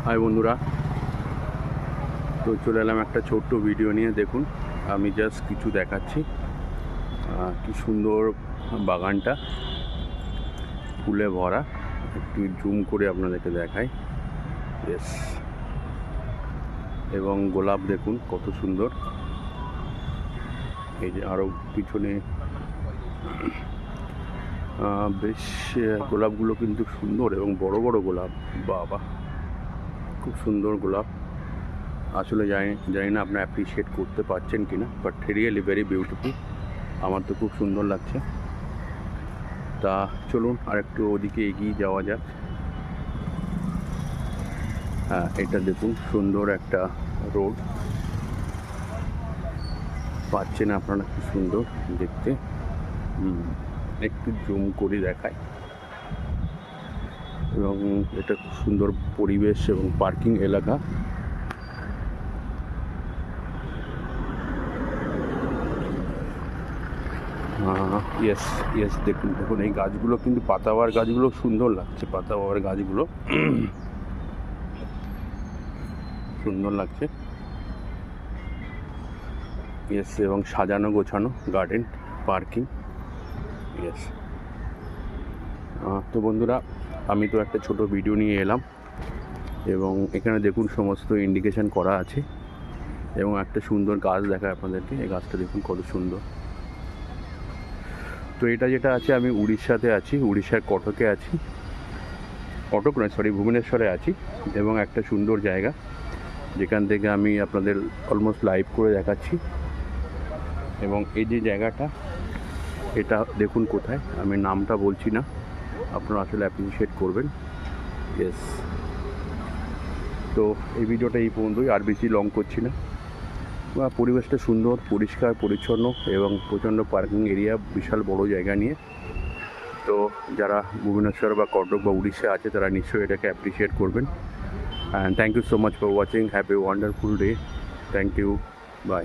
High বন্ধুরা, তো চলে এলাম একটা ছোট্ট ভিডিও নিয়ে। দেখুন, আমি জাস্ট কিছু দেখাচ্ছি। কি সুন্দর বাগানটা, ফুলে ভরা। একটু জুম করে আপনাদেরকে দেখাই। ইয়েস, এবং গোলাপ দেখুন কত সুন্দর। এই যে আরও পিছনে বেশ গোলাপগুলো কিন্তু সুন্দর এবং বড় বড় গোলাপ। বাবা, খুব সুন্দর গোলাপ। আসলে জানি না আপনি অ্যাপ্রিসিয়েট করতে পারছেন কি না, বাট রিয়েলি ভেরি বিউটিফুল। আমার তো খুব সুন্দর লাগছে। তা চলুন আর একটু ওদিকে এগিয়ে যাওয়া যাক। হ্যাঁ, এটা দেখুন সুন্দর একটা রোড, পাচ্ছেন আপনারা? কি সুন্দর দেখতে। একটু জুম করে দেখায়। এবং এটা খুব সুন্দর পরিবেশ এবং পার্কিং এলাকা। ইয়েস দেখুন এই গাছগুলো কিন্তু পাতাবাহার গাছগুলো সুন্দর লাগছে। পাতাবাহার গাছগুলো সুন্দর লাগছে। ইয়েস, এবং সাজানো গোছানো গার্ডেন, পার্কিং। ইয়েস। তো বন্ধুরা, আমি তো একটা ছোট ভিডিও নিয়ে এলাম, এবং এখানে দেখুন সমস্ত ইন্ডিকেশন করা আছে। এবং একটা সুন্দর গাছ দেখায় আপনাদেরকে। এই গাছটা দেখুন কত সুন্দর। তো এটা যেটা আছে, আমি উড়িষ্যাতে আছি, উড়িষ্যার কটকে আছি। কটক নয়, সরি, ভুবনেশ্বরে আছি। এবং একটা সুন্দর জায়গা, যেখান থেকে আমি আপনাদের অলমোস্ট লাইভ করে দেখাচ্ছি। এবং এই যে জায়গাটা, এটা দেখুন কোথায়, আমি নামটা বলছি না, আপনারা আসলে অ্যাপ্রিসিয়েট করবেন। ইয়েস। তো এই ভিডিওটা এই পর্যন্তই, আর বেশি লং করছি না। পরিবেশটা সুন্দর, পরিষ্কার পরিচ্ছন্ন এবং প্রচণ্ড পার্কিং এরিয়া, বিশাল বড় জায়গা নিয়ে। তো যারা ভুবনেশ্বর বা কটক বা উড়িষ্যা আছে, তারা নিশ্চয়ই এটাকে অ্যাপ্রিসিয়েট করবেন। And thank you so much for watching. Have a wonderful day. Thank you, by.